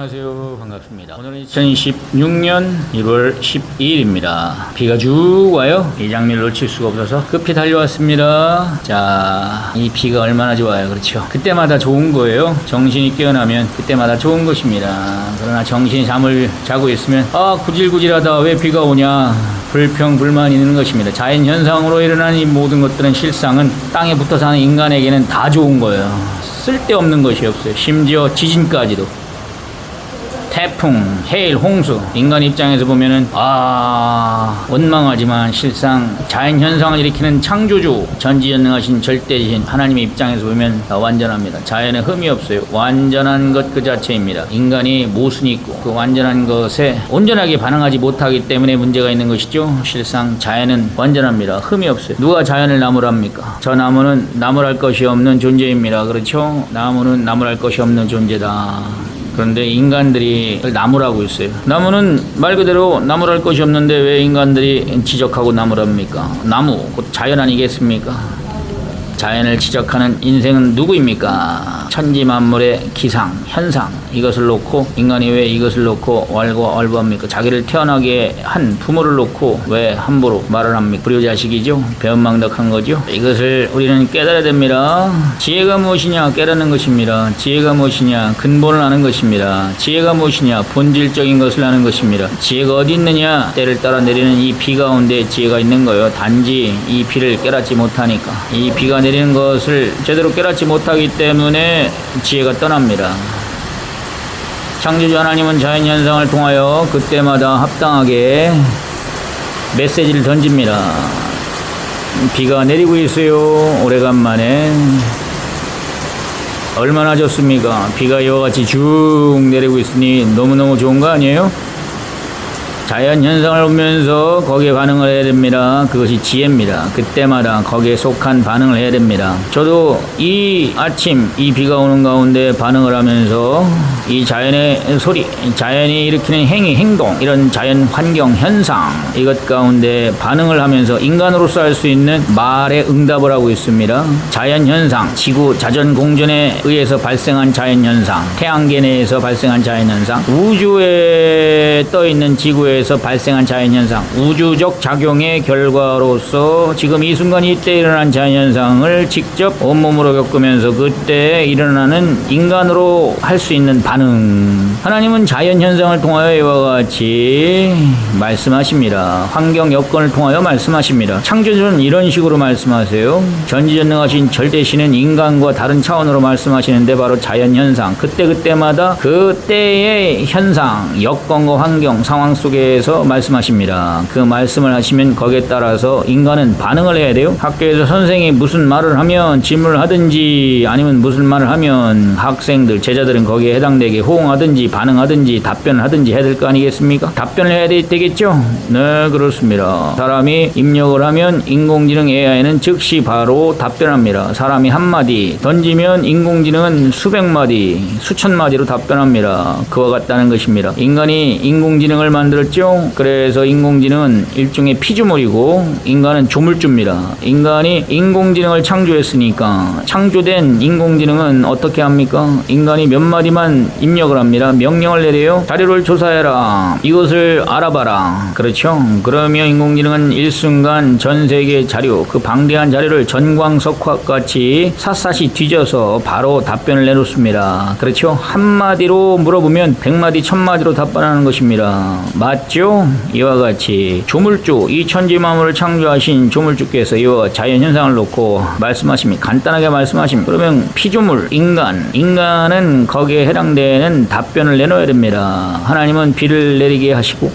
안녕하세요. 반갑습니다. 오늘은 2016년 1월 12일입니다. 비가 쭉 와요. 이 장면을 놓칠 수가 없어서 급히 달려왔습니다. 자, 이 비가 얼마나 좋아요. 그렇죠? 그때마다 좋은 거예요. 정신이 깨어나면 그때마다 좋은 것입니다. 그러나 정신이 잠을 자고 있으면 구질구질하다 왜 비가 오냐 불평불만이 있는 것입니다. 자연현상으로 일어나는 이 모든 것들은 실상은 땅에 붙어 사는 인간에게는 다 좋은 거예요. 쓸데없는 것이 없어요. 심지어 지진까지도. 태풍, 해일, 홍수. 인간 입장에서 보면은 원망하지만 실상 자연현상을 일으키는 창조주 전지전능하신 절대신 하나님의 입장에서 보면 완전합니다. 자연에 흠이 없어요. 완전한 것 그 자체입니다. 인간이 모순이 있고 그 완전한 것에 온전하게 반응하지 못하기 때문에 문제가 있는 것이죠. 실상 자연은 완전합니다. 흠이 없어요. 누가 자연을 나무랍니까? 저 나무는 나무랄 것이 없는 존재입니다. 그렇죠? 나무는 나무랄 것이 없는 존재다. 그런데 인간들이 나무라고 있어요. 나무는 말 그대로 나무랄 것이 없는데 왜 인간들이 지적하고 나무랍니까? 나무, 곧 자연 아니겠습니까? 자연을 지적하는 인생은 누구입니까? 천지만물의 기상, 현상, 이것을 놓고 인간이 왜 이것을 놓고 왈가왈부합니까? 자기를 태어나게 한 부모를 놓고 왜 함부로 말을 합니까? 불효자식이죠? 배은망덕한 거죠? 이것을 우리는 깨달아야 됩니다. 지혜가 무엇이냐? 깨닫는 것입니다. 지혜가 무엇이냐? 근본을 아는 것입니다. 지혜가 무엇이냐? 본질적인 것을 아는 것입니다. 지혜가 어디 있느냐? 때를 따라 내리는 이 비 가운데 지혜가 있는 거예요. 단지 이 비를 깨닫지 못하니까. 이 비가 내리는 것을 제대로 깨닫지 못하기 때문에 지혜가 떠납니다. 창조주 하나님은 자연현상을 통하여 그때마다 합당하게 메시지를 던집니다. 비가 내리고 있어요. 오래간만에. 얼마나 좋습니까? 비가 이와 같이 쭉 내리고 있으니 너무너무 좋은 거 아니에요? 자연현상을 보면서 거기에 반응을 해야 됩니다. 그것이 지혜입니다. 그때마다 거기에 속한 반응을 해야 됩니다. 저도 이 아침 이 비가 오는 가운데 반응을 하면서 이 자연의 소리, 자연이 일으키는 행위, 행동, 이런 자연 환경, 현상 이것 가운데 반응을 하면서 인간으로서 할 수 있는 말에 응답을 하고 있습니다. 자연현상, 지구 자전공전에 의해서 발생한 자연현상, 태양계 내에서 발생한 자연현상, 우주에 떠있는 지구에서 발생한 자연현상, 우주적 작용의 결과로서 지금 이 순간 이때 일어난 자연현상을 직접 온몸으로 겪으면서 그때 일어나는 인간으로 할 수 있는 반응. 하나님은 자연현상을 통하여 이와 같이 말씀하십니다. 환경 여건을 통하여 말씀하십니다. 창조주는 이런 식으로 말씀하세요. 전지전능하신 절대신은 인간과 다른 차원으로 말씀하시는데 바로 자연현상, 그때마다 그때의 현상, 여건과 환경, 상황 속에서 말씀하십니다. 그 말씀을 하시면 거기에 따라서 인간은 반응을 해야 돼요. 학교에서 선생이 무슨 말을 하면 질문을 하든지 아니면 무슨 말을 하면 학생들, 제자들은 거기에 해당되게 호응하든지 반응하든지 답변을 하든지 해야 될 거 아니겠습니까? 답변을 해야 되겠죠? 네, 그렇습니다. 사람이 입력을 하면 인공지능 AI는 즉시 바로 답변합니다. 사람이 한마디 던지면 인공지능은 수백 마디, 수천 마디로 답변합니다. 그와 같다는 것입니다. 인간이 인공지능을 만들었죠? 그래서 인공지능은 일종의 피조물이고 인간은 조물주입니다. 인간이 인공지능을 창조했으니까 창조된 인공지능은 어떻게 합니까? 인간이 몇 마디만 입력을 합니다. 명령을 내려요. 자료를 조사해라. 이것을 알아봐라. 그렇죠? 그러면 인공지능은 일순간 전 세계의 자료, 그 방대한 자료를 전광석화같이 샅샅이 뒤져서 바로 답변을 내놓습니다. 그렇죠? 한마디로 물어보면 100마디, 1000마디로 답변하는 것입니다. 맞죠? 이와 같이 조물주, 이 천지만물을 창조하신 조물주께서 이와 자연현상을 놓고 말씀하십니다. 간단하게 말씀하십니다. 그러면 피조물, 인간은 거기에 해당되는 답변을 내놓아야 됩니다. 하나님은 비를 내리게 하시고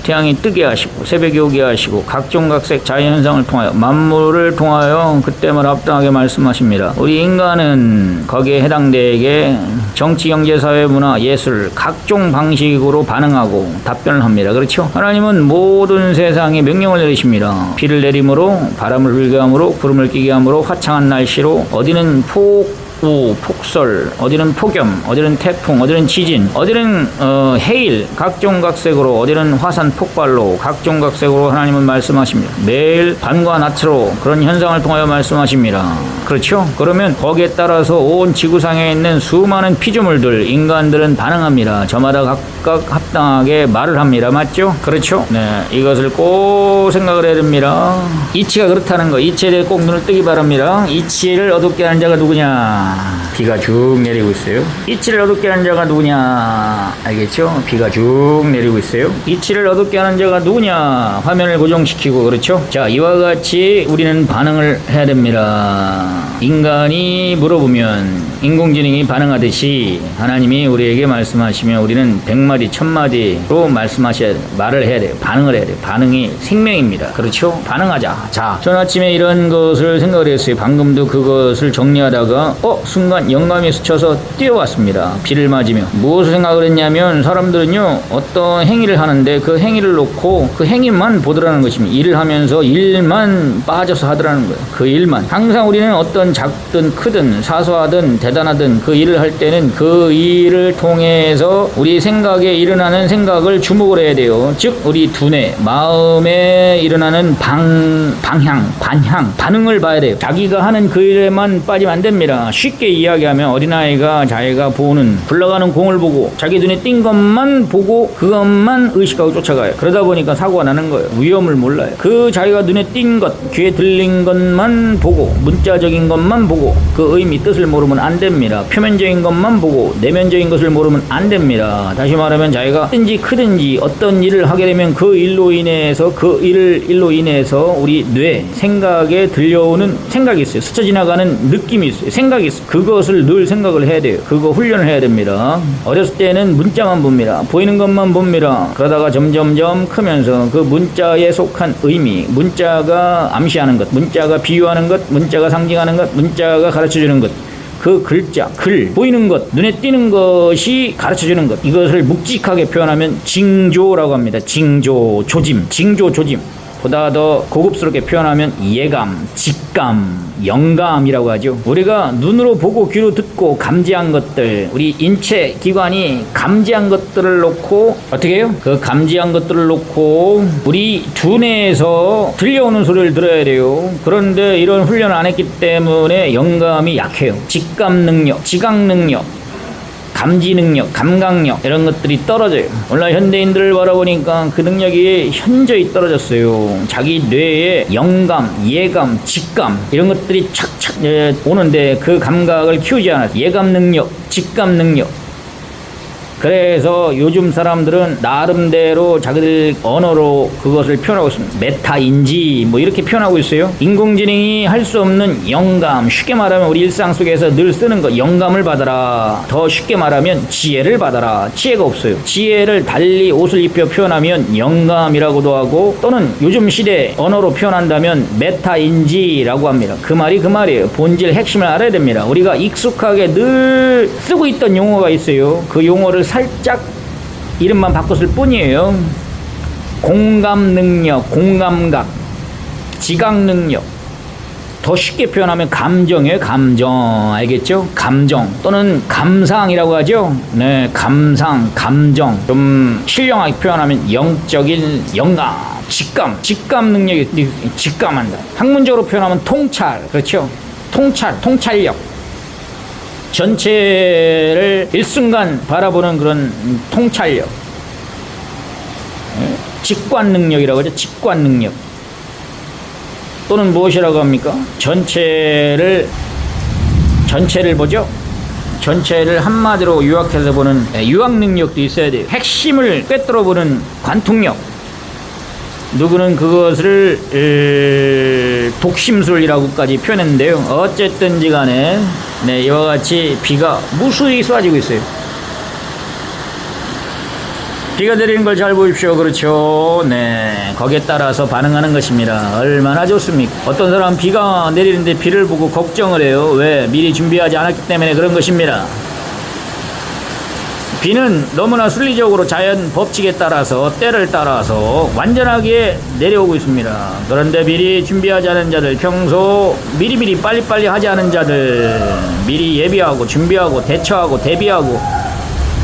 태양이 뜨게 하시고 새벽이 오게 하시고 각종 각색 자연현상을 통하여 만물을 통하여 그때마다 합당하게 말씀하십니다. 우리 인간은 거기에 해당되게 정치, 경제, 사회, 문화, 예술 각종 방식으로 반응하고 답변을 합니다. 그렇죠? 하나님은 모든 세상에 명령을 내리십니다. 비를 내림으로, 바람을 불게 함으로, 구름을 끼게 함으로, 화창한 날씨로, 어디는 폭 폭설, 어디는 폭염, 어디는 태풍, 어디는 지진, 어디는 해일, 각종각색으로, 어디는 화산 폭발로 각종각색으로 하나님은 말씀하십니다. 매일 밤과 낮으로 그런 현상을 통하여 말씀하십니다. 그렇죠? 그러면 거기에 따라서 온 지구상에 있는 수많은 피조물들, 인간들은 반응합니다. 저마다 각각 합당하게 말을 합니다. 맞죠? 그렇죠? 네, 이것을 꼭 생각을 해야 됩니다. 이치가 그렇다는 거, 이치에 대해 꼭 눈을 뜨기 바랍니다. 이치를 어둡게 하는 자가 누구냐? 비가 쭉 내리고 있어요. 이치를 어둡게 하는 자가 누구냐? 알겠죠? 비가 쭉 내리고 있어요. 이치를 어둡게 하는 자가 누구냐? 화면을 고정시키고, 그렇죠? 자, 이와 같이 우리는 반응을 해야 됩니다. 인간이 물어보면 인공지능이 반응하듯이 하나님이 우리에게 말씀하시면 우리는 100마디, 1000마디로 말을 해야 돼요. 반응을 해야 돼요. 반응이 생명입니다. 그렇죠? 반응하자. 자, 전 아침에 이런 것을 생각을 했어요. 방금도 그것을 정리하다가 순간 영감이 스쳐서 뛰어왔습니다. 비를 맞으며. 무엇을 생각을 했냐면 사람들은요, 어떤 행위를 하는데 그 행위를 놓고 그 행위만 보더라는 것입니다. 일을 하면서 일만 빠져서 하더라는 거예요. 그 일만. 항상 우리는 어떤 작든 크든 사소하든 대단하든 그 일을 할 때는 그 일을 통해서 우리 생각에 일어나는 생각을 주목을 해야 돼요. 즉 우리 두뇌, 마음에 일어나는 반응을 봐야 돼요. 자기가 하는 그 일에만 빠지면 안 됩니다. 쉽게 이야기하면 어린아이가 자기가 보는 굴러가는 공을 보고 자기 눈에 띈 것만 보고 그것만 의식하고 쫓아가요. 그러다 보니까 사고가 나는 거예요. 위험을 몰라요. 그 자기가 눈에 띈 것, 귀에 들린 것만 보고 문자적인 것만 보고 그 의미 뜻을 모르면 안 됩니다. 표면적인 것만 보고 내면적인 것을 모르면 안 됩니다. 다시 말하면 자기가 크든지 크든지 어떤 일을 하게 되면 그 일로 인해서 우리 뇌, 생각에 들려오는 생각이 있어요. 스쳐 지나가는 느낌이 있어요. 생각이 있어요. 그것을 늘 생각을 해야 돼요. 그거 훈련을 해야 됩니다. 어렸을 때는 문자만 봅니다. 보이는 것만 봅니다. 그러다가 점점점 크면서 그 문자에 속한 의미, 문자가 암시하는 것, 문자가 비유하는 것, 문자가 상징하는 것, 문자가 가르쳐주는 것, 그 글자, 글, 보이는 것, 눈에 띄는 것이 가르쳐주는 것, 이것을 묵직하게 표현하면 징조라고 합니다. 징조, 조짐, 보다 더 고급스럽게 표현하면 예감, 직감, 영감이라고 하죠. 우리가 눈으로 보고 귀로 듣고 감지한 것들, 우리 인체 기관이 감지한 것들을 놓고 어떻게 해요? 그 감지한 것들을 놓고 우리 두뇌에서 들려오는 소리를 들어야 돼요. 그런데 이런 훈련을 안 했기 때문에 영감이 약해요. 직감 능력, 지각 능력, 감지 능력, 감각력 이런 것들이 떨어져요. 오늘 현대인들을 바라보니까 그 능력이 현저히 떨어졌어요. 자기 뇌에 영감, 예감, 직감 이런 것들이 착착 오는데 그 감각을 키우지 않았어요. 예감 능력, 직감 능력. 그래서 요즘 사람들은 나름대로 자기들 언어로 그것을 표현하고 있습니다. 메타인지 뭐 이렇게 표현하고 있어요. 인공지능이 할 수 없는 영감, 쉽게 말하면 우리 일상 속에서 늘 쓰는 거, 영감을 받아라. 더 쉽게 말하면 지혜를 받아라. 지혜가 없어요. 지혜를 달리 옷을 입혀 표현하면 영감이라고도 하고, 또는 요즘 시대 언어로 표현한다면 메타인지라고 합니다. 그 말이에요. 본질 핵심을 알아야 됩니다. 우리가 익숙하게 늘 쓰고 있던 용어가 있어요. 그 용어를 살짝 이름만 바꿨을 뿐이에요. 공감 능력, 공감각, 지각 능력. 더 쉽게 표현하면 감정이에요. 감정. 알겠죠? 감정 또는 감상이라고 하죠. 네, 감상, 감정. 좀 신령하게 표현하면 영적인 영감, 직감 능력이 직감한다. 학문적으로 표현하면 통찰. 그렇죠? 통찰력. 전체를 일순간 바라보는 그런 통찰력. 직관 능력이라고 하죠. 직관 능력. 또는 무엇이라고 합니까? 전체를 보죠. 전체를 한마디로 요약해서 보는 유학 능력도 있어야 돼요. 핵심을 꿰뚫어 보는 관통력. 누구는 그것을 독심술이라고까지 표현했는데요. 어쨌든지 간에 이와 같이 비가 무수히 쏟아지고 있어요. 비가 내리는 걸 잘 보십시오. 그렇죠? 네, 거기에 따라서 반응하는 것입니다. 얼마나 좋습니까? 어떤 사람은 비가 내리는데 비를 보고 걱정을 해요. 왜? 미리 준비하지 않았기 때문에 그런 것입니다. 비는 너무나 순리적으로 자연 법칙에 따라서 때를 따라서 완전하게 내려오고 있습니다. 그런데 미리 준비하지 않은 자들, 평소 미리미리 빨리빨리 하지 않은 자들, 미리 예비하고 준비하고 대처하고 대비하고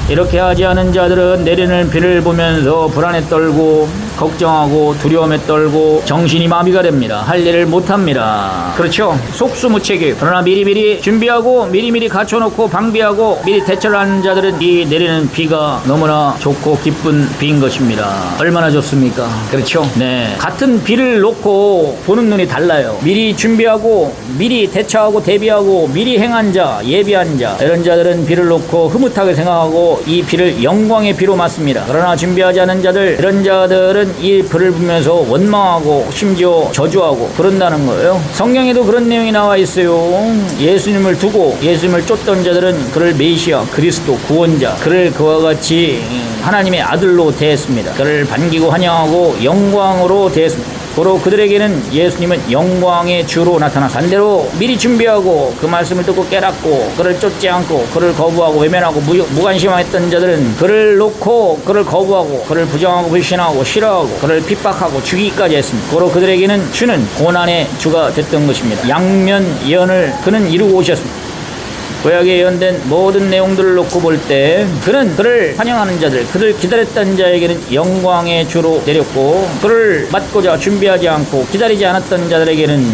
이렇게 하지 않은 자들은 내리는 비를 보면서 불안에 떨고 걱정하고 두려움에 떨고 정신이 마비가 됩니다. 할 일을 못합니다. 그렇죠? 속수무책이에요. 그러나 미리미리 준비하고 미리미리 갖춰놓고 방비하고 미리 대처를 하는 자들은 이 내리는 비가 너무나 좋고 기쁜 비인 것입니다. 얼마나 좋습니까? 그렇죠? 네, 같은 비를 놓고 보는 눈이 달라요. 미리 준비하고 미리 대처하고 대비하고 미리 행한 자, 예비한 자, 이런 자들은 비를 놓고 흐뭇하게 생각하고 이 비를 영광의 비로 맞습니다. 그러나 준비하지 않은 자들, 이런 자들은 이 비를 보면서 원망하고 심지어 저주하고 그런다는 거예요. 성경에도 그런 내용이 나와 있어요. 예수님을 두고 예수님을 쫓던 자들은 그를 메시아, 그리스도, 구원자, 그를 그와 같이 하나님의 아들로 대했습니다. 그를 반기고 환영하고 영광으로 대했습니다. 바로 그들에게는 예수님은 영광의 주로 나타나서 반대로 미리 준비하고 그 말씀을 듣고 깨닫고 그를 쫓지 않고 그를 거부하고 외면하고 무관심했던 자들은 그를 놓고 그를 거부하고 그를 부정하고 불신하고 싫어하고 그를 핍박하고 죽이기까지 했습니다. 바로 그들에게는 주는 고난의 주가 됐던 것입니다. 양면 예언을 그는 이루고 오셨습니다. 구약에 예언된 모든 내용들을 놓고 볼 때 그는 그를 환영하는 자들, 그를 기다렸던 자에게는 영광의 주로 내렸고 그를 맞고자 준비하지 않고 기다리지 않았던 자들에게는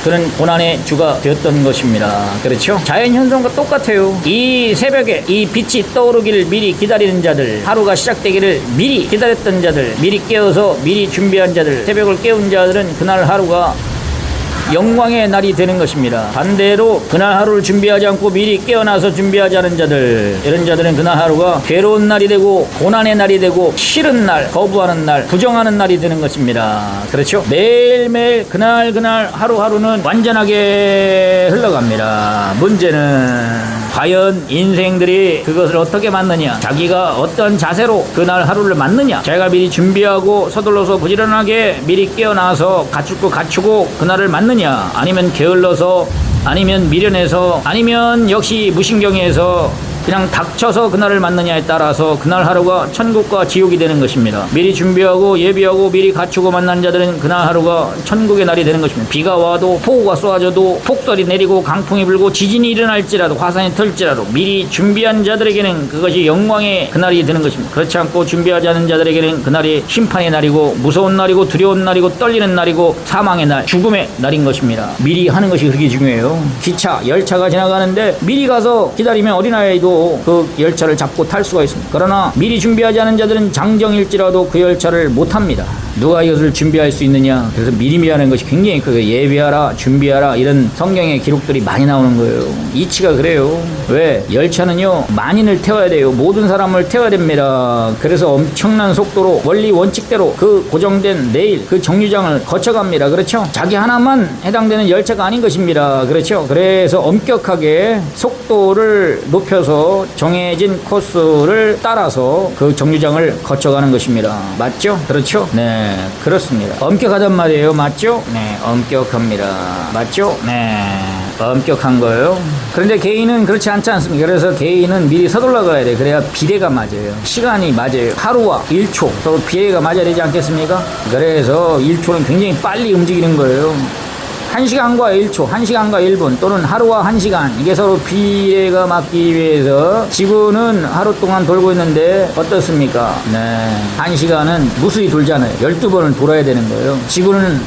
그는 고난의 주가 되었던 것입니다. 그렇죠? 자연현상과 똑같아요. 이 새벽에 이 빛이 떠오르기를 미리 기다리는 자들, 하루가 시작되기를 미리 기다렸던 자들, 미리 깨어서 미리 준비한 자들, 새벽을 깨운 자들은 그날 하루가 영광의 날이 되는 것입니다. 반대로 그날 하루를 준비하지 않고 미리 깨어나서 준비하지 않은 자들, 이런 자들은 그날 하루가 괴로운 날이 되고 고난의 날이 되고 싫은 날, 거부하는 날, 부정하는 날이 되는 것입니다. 그렇죠? 매일매일 그날 하루하루는 완전하게 흘러갑니다. 문제는 과연 인생들이 그것을 어떻게 맞느냐, 자기가 어떤 자세로 그날 하루를 맞느냐, 자기가 미리 준비하고 서둘러서 부지런하게 미리 깨어나서 갖추고 그날을 맞느냐, 아니면 게을러서, 아니면 미련해서, 아니면 역시 무신경해서 그냥 닥쳐서 그날을 맞느냐에 따라서 그날 하루가 천국과 지옥이 되는 것입니다. 미리 준비하고 예비하고 미리 갖추고 만난 자들은 그날 하루가 천국의 날이 되는 것입니다. 비가 와도 폭우가 쏟아져도 폭설이 내리고 강풍이 불고 지진이 일어날지라도 화산이 틀지라도 미리 준비한 자들에게는 그것이 영광의 그날이 되는 것입니다. 그렇지 않고 준비하지 않은 자들에게는 그날이 심판의 날이고 무서운 날이고 두려운 날이고 떨리는 날이고 사망의 날, 죽음의 날인 것입니다. 미리 하는 것이 그렇게 중요해요. 기차, 열차가 지나가는데 미리 가서 기다리면 어린아이도 그 열차를 잡고 탈 수가 있습니다. 그러나 미리 준비하지 않은 자들은 장정일지라도 그 열차를 못합니다. 누가 이것을 준비할 수 있느냐? 그래서 미리미리 하는 것이 굉장히 크게 예비하라, 준비하라, 이런 성경의 기록들이 많이 나오는 거예요. 이치가 그래요. 왜? 열차는요, 만인을 태워야 돼요. 모든 사람을 태워야 됩니다. 그래서 엄청난 속도로 원리 원칙대로 그 고정된 레일, 그 정류장을 거쳐갑니다. 그렇죠? 자기 하나만 해당되는 열차가 아닌 것입니다. 그렇죠? 그래서 엄격하게 속도를 높여서 정해진 코스를 따라서 그 정류장을 거쳐가는 것입니다. 맞죠? 그렇죠? 네, 그렇습니다. 엄격하단 말이에요. 맞죠? 네, 엄격합니다. 맞죠? 네, 엄격한 거예요. 그런데 개인은 그렇지 않지 않습니까? 그래서 개인은 미리 서둘러 가야 돼. 그래야 비례가 맞아요. 시간이 맞아요. 하루와 1초 서로 비례가 맞아야 되지 않겠습니까? 그래서 1초는 굉장히 빨리 움직이는 거예요. 1시간과 1초, 1시간과 1분 또는 하루와 1시간, 이게 서로 비례가 맞기 위해서 지구는 하루 동안 돌고 있는데 어떻습니까? 네, 1시간은 무수히 돌잖아요. 12번을 돌아야 되는 거예요. 지구는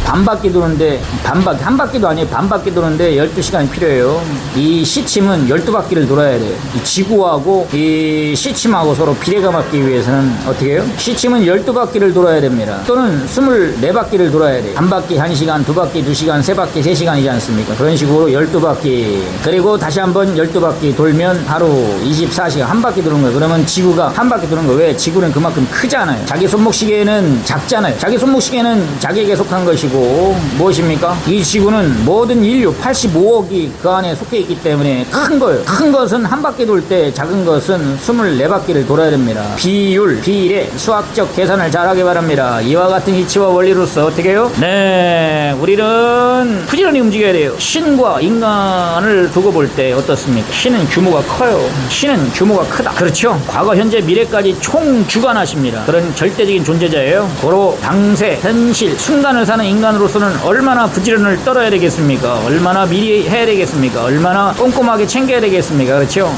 반바퀴 도는데, 한 바퀴도 아니에요. 반바퀴 도는데 12시간이 필요해요. 이 시침은 12바퀴를 돌아야 돼요. 이 지구하고 이 시침하고 서로 비례가 맞기 위해서는 어떻게 해요? 시침은 12바퀴를 돌아야 됩니다. 또는 24바퀴를 돌아야 돼요. 한 바퀴 1시간, 두 바퀴 2시간, 세 바퀴 3시간이지 않습니까? 그런 식으로 12바퀴. 그리고 다시 한번 12바퀴 돌면 하루 24시간 한 바퀴 도는 거예요. 그러면 지구가 한 바퀴 도는 거예요. 왜? 지구는 그만큼 크잖아요. 자기 손목시계는 작잖아요. 자기 손목시계는 자기에게 속한 것이고 것이고 무엇입니까? 이 지구는 모든 인류 85억이 그 안에 속해 있기 때문에 큰 거예요. 큰 것은 한 바퀴 돌 때 작은 것은 24바퀴를 돌아야 됩니다. 비율의 수학적 계산을 잘하기 바랍니다. 이와 같은 이치와 원리로서 어떻게 해요? 네, 우리는 부지런히 움직여야 돼요. 신과 인간을 두고 볼 때 어떻습니까? 신은 규모가 커요. 신은 규모가 크다. 그렇죠? 과거, 현재, 미래까지 총주관하십니다. 그런 절대적인 존재자예요. 고로 당세, 현실, 순간을 사는 인간으로서는 얼마나 부지런을 떨어야 되겠습니까? 얼마나 미리 해야 되겠습니까? 얼마나 꼼꼼하게 챙겨야 되겠습니까? 그렇죠?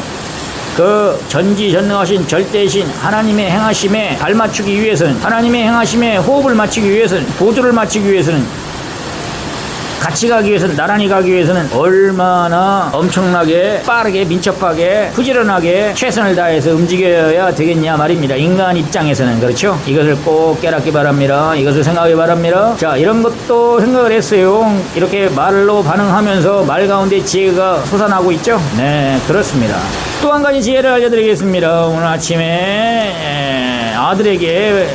그 전지전능하신 절대신 하나님의 행하심에 발맞추기 위해서는, 하나님의 행하심에 호흡을 맞추기 위해서는, 보조를 맞추기 위해서는, 같이 가기 위해서는, 나란히 가기 위해서는 얼마나 엄청나게 빠르게 민첩하게 부지런하게 최선을 다해서 움직여야 되겠냐 말입니다. 인간 입장에서는. 그렇죠? 이것을 꼭 깨닫기 바랍니다. 이것을 생각하기 바랍니다. 자, 이런 것도 생각을 했어요. 이렇게 말로 반응하면서 말 가운데 지혜가 솟아나고 있죠? 네, 그렇습니다. 또 한 가지 지혜를 알려드리겠습니다. 오늘 아침에 아들에게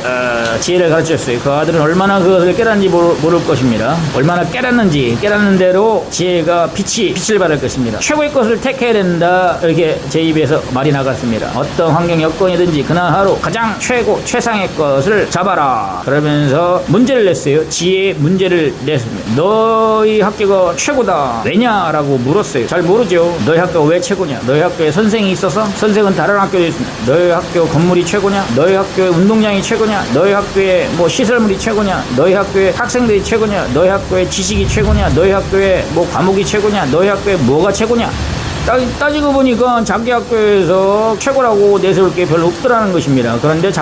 지혜를 가르쳤어요. 그 아들은 얼마나 그것을 깨닫는지 모를 것입니다. 얼마나 깨닫는지, 깨닫는 대로 지혜가 빛을 발할 것입니다. 최고의 것을 택해야 된다, 이렇게 제 입에서 말이 나갔습니다. 어떤 환경 여건이든지 그날 하루 가장 최고 최상의 것을 잡아라, 그러면서 문제를 냈어요. 지혜의 문제를 냈습니다. 너희 학교가 최고다, 왜냐라고 물었어요. 잘 모르죠. 너희 학교가 왜 최고냐? 너희 학교에 선생이 있어서? 선생은 다른 학교에 있습니다. 너희 학교 건물이 최고냐? 너희 학교의 운동장이 최고냐? 너희 학교의 뭐 시설물이 최고냐? 너희 학교의 학생들이 최고냐? 너희 학교의 지식이 최고냐? 너희 학교의 뭐 과목이 최고냐? 너희 학교의 뭐가 최고냐? 따지고 보니까 자기 학교에서 최고라고 내세울 게 별로 없더라는 것입니다. 그런데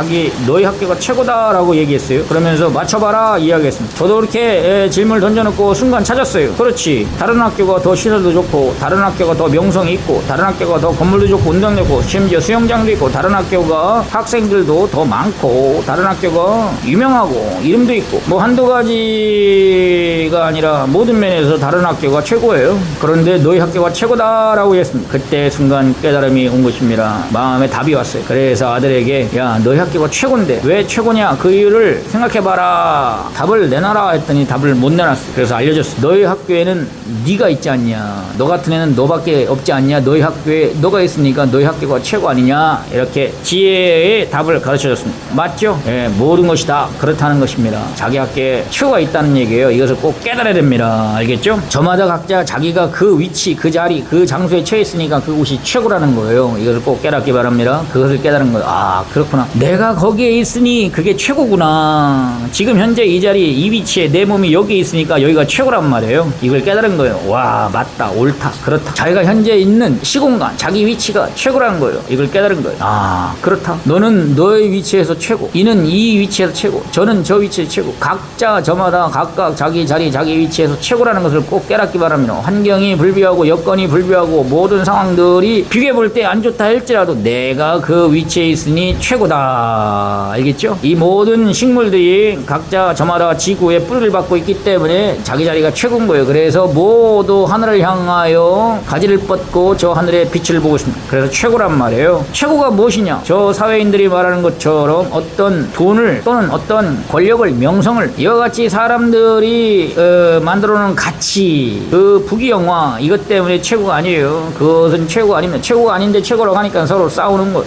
너희 학교가 최고다라고 얘기했어요. 그러면서 맞춰봐라 이야기했습니다. 저도 그렇게 질문을 던져놓고 순간 찾았어요. 그렇지, 다른 학교가 더 시설도 좋고, 다른 학교가 더 명성이 있고, 다른 학교가 더 건물도 좋고 운동도 좋고, 심지어 수영장도 있고, 다른 학교가 학생들도 더 많고, 다른 학교가 유명하고 이름도 있고, 뭐 한두 가지가 아니라 모든 면에서 다른 학교가 최고예요. 그런데 너희 학교가 최고다라고 했습니다. 그때 순간 깨달음이 온 것입니다. 마음에 답이 왔어요. 그래서 아들에게, 야, 너희 학교가 최고인데 왜 최고냐, 그 이유를 생각해봐라, 답을 내놔라 했더니 답을 못 내놨어요. 그래서 알려줬어요. 너희 학교에는 네가 있지 않냐, 너 같은 애는 너밖에 없지 않냐, 너희 학교에 너가 있으니까 너희 학교가 최고 아니냐, 이렇게 지혜의 답을 가르쳐줬습니다. 맞죠? 예, 모든 것이 다 그렇다는 것입니다. 자기 학교에 최고가 있다는 얘기예요. 이것을 꼭 깨달아야 됩니다. 알겠죠? 저마다 각자 자기가 그 위치, 그 자리, 그 장소에 처해 있으니까 그곳이 최고라는 거예요. 이것을 꼭 깨닫기 바랍니다. 그것을 깨달은 거예요. 아, 그렇구나, 내가 거기에 있으니 그게 최고구나. 지금 현재 이 자리, 이 위치에 내 몸이 여기 있으니까 여기가 최고란 말이에요. 이걸 깨달은 거예요. 와, 맞다, 옳다, 그렇다. 자기가 현재 있는 시공간, 자기 위치가 최고라는 거예요. 이걸 깨달은 거예요. 아, 그렇다. 너는 너의 위치에서 최고, 이는 이 위치에서 최고, 저는 저 위치에서 최고. 각자 저마다 각각 자기 자리, 자기 위치에서 최고라는 것을 꼭 깨닫기 바랍니다. 환경이 불비하고 여건이 불비하고 모든 상황들이 비교해 볼 때 안 좋다 할지라도 내가 그 위치에 있으니 최고다. 알겠죠? 이 모든 식물들이 각자 저마다 지구에 뿌리를 받고 있기 때문에 자기 자리가 최고인 거예요. 그래서 모두 하늘을 향하여 가지를 뻗고 저 하늘의 빛을 보고 있습니다. 그래서 최고란 말이에요. 최고가 무엇이냐? 저 사회인들이 말하는 것처럼 어떤 돈을 또는 어떤 권력을, 명성을, 이와 같이 사람들이 만들어 놓은 가치, 그 부귀영화, 이것 때문에 최고가 아니에요. 그것은 최고가 아닙니다. 최고가 아닌데 최고라고 하니까 서로 싸우는 것.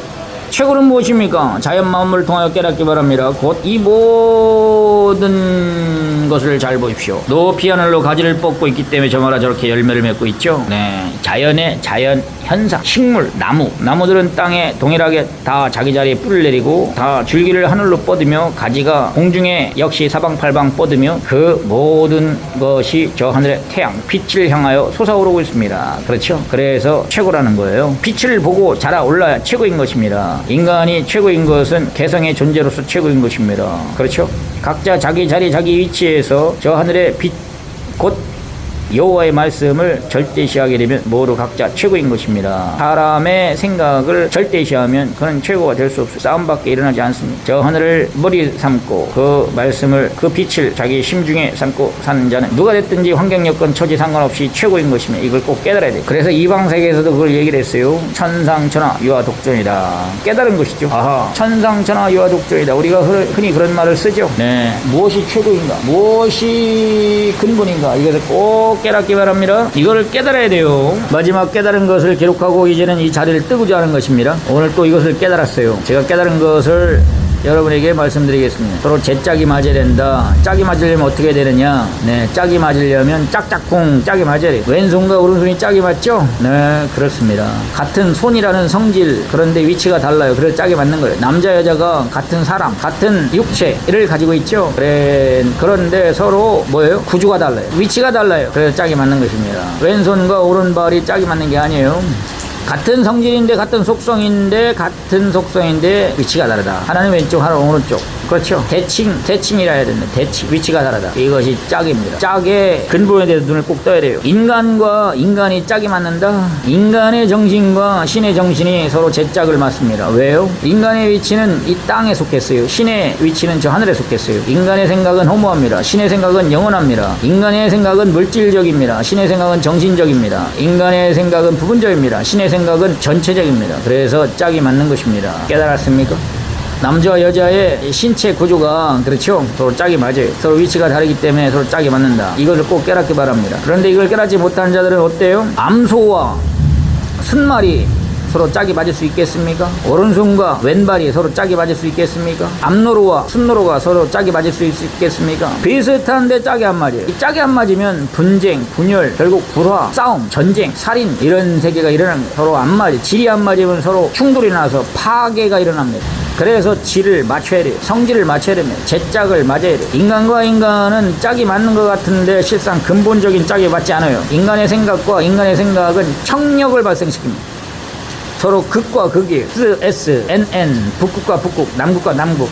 최고는 무엇입니까? 자연 만물을 통하여 깨닫기 바랍니다. 곧 이 모든 것을 잘 보십시오. 높이 하늘로 가지를 뻗고 있기 때문에 저마다 저렇게 열매를 맺고 있죠. 네, 자연 현상, 식물, 나무들은 땅에 동일하게 다 자기 자리에 뿌리를 내리고 다 줄기를 하늘로 뻗으며 가지가 공중에 역시 사방팔방 뻗으며 그 모든 것이 저 하늘의 태양, 빛을 향하여 솟아오르고 있습니다. 그렇죠? 그래서 최고라는 거예요. 빛을 보고 자라올라야 최고인 것입니다. 인간이 최고인 것은 개성의 존재로서 최고인 것입니다. 그렇죠? 각자 자기 자리, 자기 위치에서 저 하늘의 빛, 곧 여호와의 말씀을 절대시하게 되면 모두 각자 최고인 것입니다. 사람의 생각을 절대시하면 그는 최고가 될 수 없어요. 싸움밖에 일어나지 않습니다. 저 하늘을 머리 삼고 그 말씀을 그 빛을 자기 심중에 삼고 사는 자는 누가 됐든지 환경 여건 처지 상관없이 최고인 것이며 이걸 꼭 깨달아야 돼요. 그래서 이방 세계에서도 그걸 얘기를 했어요. 천상천하 유아 독존이다. 깨달은 것이죠. 아하, 천상천하 유아 독존이다. 우리가 흔히 그런 말을 쓰죠. 네, 무엇이 최고인가, 무엇이 근본인가, 이것을 꼭 깨닫기 바랍니다. 이거를 깨달아야 돼요. 마지막 깨달은 것을 기록하고 이제는 이 자리를 뜨고자 하는 것입니다. 오늘 또 이것을 깨달았어요. 제가 깨달은 것을 여러분에게 말씀드리겠습니다. 서로 제 짝이 맞아야 된다. 짝이 맞으려면 어떻게 되느냐? 네, 짝이 맞으려면 짝짝꿍 짝이 맞아야 돼요. 왼손과 오른손이 짝이 맞죠? 네, 그렇습니다. 같은 손이라는 성질, 그런데 위치가 달라요. 그래서 짝이 맞는 거예요. 남자 여자가 같은 사람, 같은 육체를 가지고 있죠. 그런데 서로 뭐예요? 구조가 달라요. 위치가 달라요. 그래서 짝이 맞는 것입니다. 왼손과 오른발이 짝이 맞는 게 아니에요. 같은 성질인데 같은 속성인데 위치가 다르다. 하나는 왼쪽, 하나는 오른쪽. 그렇죠. 대칭이라 해야 된다. 대칭, 위치가 다르다. 이것이 짝입니다. 짝의 근본에 대해서 눈을 꼭 떠야 돼요. 인간과 인간이 짝이 맞는다. 인간의 정신과 신의 정신이 서로 제 짝을 맞습니다. 왜요? 인간의 위치는 이 땅에 속했어요. 신의 위치는 저 하늘에 속했어요. 인간의 생각은 허무합니다. 신의 생각은 영원합니다. 인간의 생각은 물질적입니다. 신의 생각은 정신적입니다. 인간의 생각은 부분적입니다. 신의 생각은 전체적입니다. 그래서 짝이 맞는 것입니다. 깨달았습니까? 남자와 여자의 신체 구조가 그렇죠. 서로 짝이 맞아요. 서로 위치가 다르기 때문에 서로 짝이 맞는다. 이것을 꼭 깨닫기 바랍니다. 그런데 이걸 깨닫지 못한 자들은 어때요? 암소와 순말이 서로 짝이 맞을 수 있겠습니까? 오른손과 왼발이 서로 짝이 맞을 수 있겠습니까? 암노루와 순노루가 서로 짝이 맞을 수 있겠습니까? 비슷한데 짝이 안 맞아요. 이 짝이 안 맞으면 분쟁, 분열, 결국 불화, 싸움, 전쟁, 살인 이런 세계가 일어나는 거예요. 서로 안 맞아요. 질이 안 맞으면 서로 충돌이 나서 파괴가 일어납니다. 그래서 질을 맞춰야 돼요. 성질을 맞춰야 됩니다. 제 짝을 맞아야 돼요. 인간과 인간은 짝이 맞는 것 같은데 실상 근본적인 짝이 맞지 않아요. 인간의 생각과 인간의 생각은 청력을 발생시킵니다. 서로 극과 극이에요. S, NN, 북극과 북극, 남극과 남극.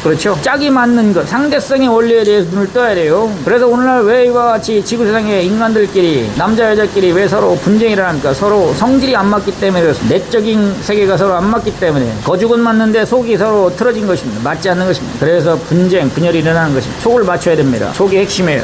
그렇죠? 짝이 맞는 것, 상대성의 원리에 대해서 눈을 떠야 돼요. 그래서 오늘날 왜 이와 같이 지구세상의 인간들끼리, 남자 여자끼리 왜 서로 분쟁이 일어납니까? 서로 성질이 안 맞기 때문에 그렇습니다. 내적인 세계가 서로 안 맞기 때문에 거죽은 맞는데 속이 서로 틀어진 것입니다. 맞지 않는 것입니다. 그래서 분쟁, 분열이 일어나는 것입니다. 속을 맞춰야 됩니다. 속이 핵심이에요.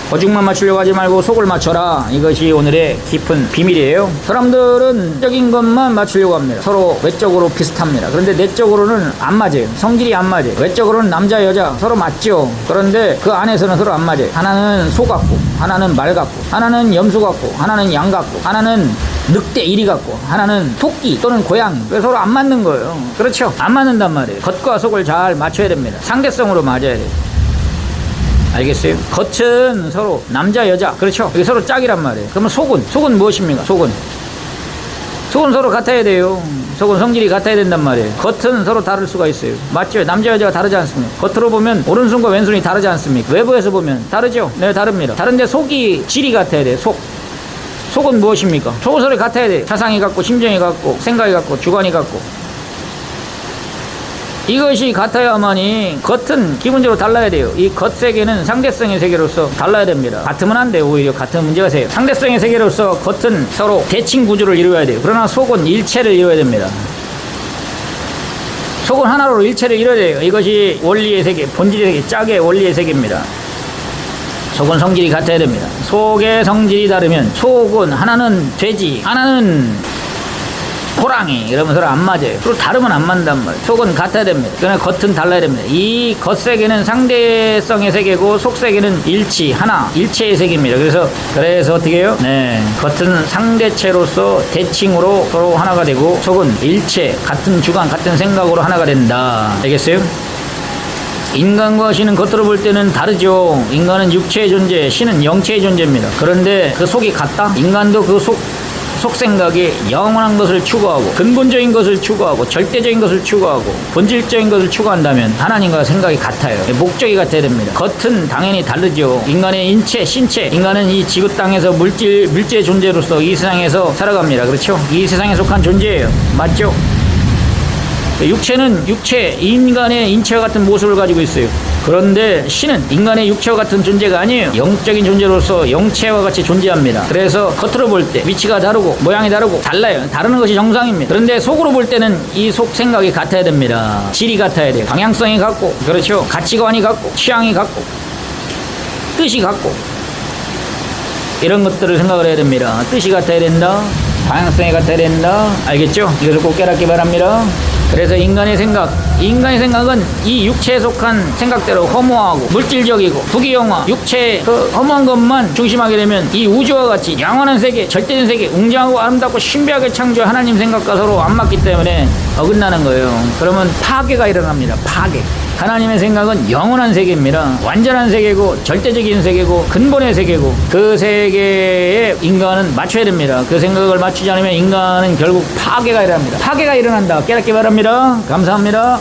거죽만 맞추려고 하지 말고 속을 맞춰라. 이것이 오늘의 깊은 비밀이에요. 사람들은 적인 것만 맞추려고 합니다. 서로 외적으로 비슷합니다. 그런데 내적으로는 안 맞아요. 성질이 안 맞아요. 외적으로는 남자 여자 서로 맞죠. 그런데 그 안에서는 서로 안 맞아요. 하나는 소 같고, 하나는 말 같고, 하나는 염소 같고, 하나는 양 같고, 하나는 늑대 이리 같고, 하나는 토끼 또는 고양이. 그래서 서로 안 맞는 거예요. 그렇죠? 안 맞는단 말이에요. 겉과 속을 잘 맞춰야 됩니다. 상대성으로 맞아야 돼요. 알겠어요? 겉은 서로 남자 여자, 그렇죠? 이게 서로 짝이란 말이에요. 그러면 속은 무엇입니까? 속은 서로 같아야 돼요. 속은 성질이 같아야 된단 말이에요. 겉은 서로 다를 수가 있어요. 맞죠? 남자 여자가 다르지 않습니까? 겉으로 보면 오른손과 왼손이 다르지 않습니까? 외부에서 보면 다르죠? 네, 다릅니다. 다른데 속이 질이 같아야 돼요. 속은 무엇입니까? 속은 서로 같아야 돼요. 사상이 같고, 심정이 같고, 생각이 같고, 주관이 같고. 이것이 같아야만이 겉은 기본적으로 달라야 돼요. 이 겉세계는 상대성의 세계로서 달라야 됩니다. 같으면 안 돼요. 오히려 같은 문제가 생겨요. 상대성의 세계로서 겉은 서로 대칭 구조를 이루어야 돼요. 그러나 속은 일체를 이루어야 됩니다. 속은 하나로 일체를 이루어야 돼요. 이것이 원리의 세계, 본질의 세계, 짝의 원리의 세계입니다. 속은 성질이 같아야 됩니다. 속의 성질이 다르면 속은 하나는 돼지, 하나는 호랑이 이러면 서로 안 맞아요. 서로 다르면 안 맞는단 말이에요. 속은 같아야 됩니다. 그러나 겉은 달라야 됩니다. 이 겉세계는 상대성의 세계고 속세계는 일치, 하나, 일체의 세계입니다. 그래서 어떻게 해요? 네, 겉은 상대체로서 대칭으로 서로 하나가 되고 속은 일체, 같은 주관, 같은 생각으로 하나가 된다. 알겠어요? 인간과 신은 겉으로 볼 때는 다르죠. 인간은 육체의 존재, 신은 영체의 존재입니다. 그런데 그 속이 같다? 인간도 그 속생각에 영원한 것을 추구하고 근본적인 것을 추구하고 절대적인 것을 추구하고 본질적인 것을 추구한다면 하나님과 생각이 같아요. 목적이 같아야 됩니다. 겉은 당연히 다르죠. 인간의 인체, 신체, 인간은 이 지구 땅에서 물질의 존재로서 이 세상에서 살아갑니다. 그렇죠? 이 세상에 속한 존재예요. 맞죠? 육체는 육체, 인간의 인체와 같은 모습을 가지고 있어요. 그런데 신은 인간의 육체와 같은 존재가 아니에요. 영적인 존재로서 영체와 같이 존재합니다. 그래서 겉으로 볼 때 위치가 다르고 모양이 다르고 달라요. 다르는 것이 정상입니다. 그런데 속으로 볼 때는 이 속 생각이 같아야 됩니다. 질이 같아야 돼요. 방향성이 같고, 그렇죠. 가치관이 같고, 취향이 같고, 뜻이 같고, 이런 것들을 생각을 해야 됩니다. 뜻이 같아야 된다. 방향성이 같아야 된다. 알겠죠? 이것을 꼭 깨닫기 바랍니다. 그래서 인간의 생각은 이 육체에 속한 생각대로 허무하고 물질적이고 부귀영화, 육체의 그 허무한 것만 중심하게 되면 이 우주와 같이 영원한 세계, 절대적인 세계, 웅장하고 아름답고 신비하게 창조한 하나님 생각과 서로 안 맞기 때문에 어긋나는 거예요. 그러면 파괴가 일어납니다. 파괴. 하나님의 생각은 영원한 세계입니다. 완전한 세계고 절대적인 세계고 근본의 세계고 그 세계에 인간은 맞춰야 됩니다. 그 생각을 맞추지 않으면 인간은 결국 파괴가 일어납니다. 파괴가 일어난다. 깨닫기 바랍니다. 감사합니다.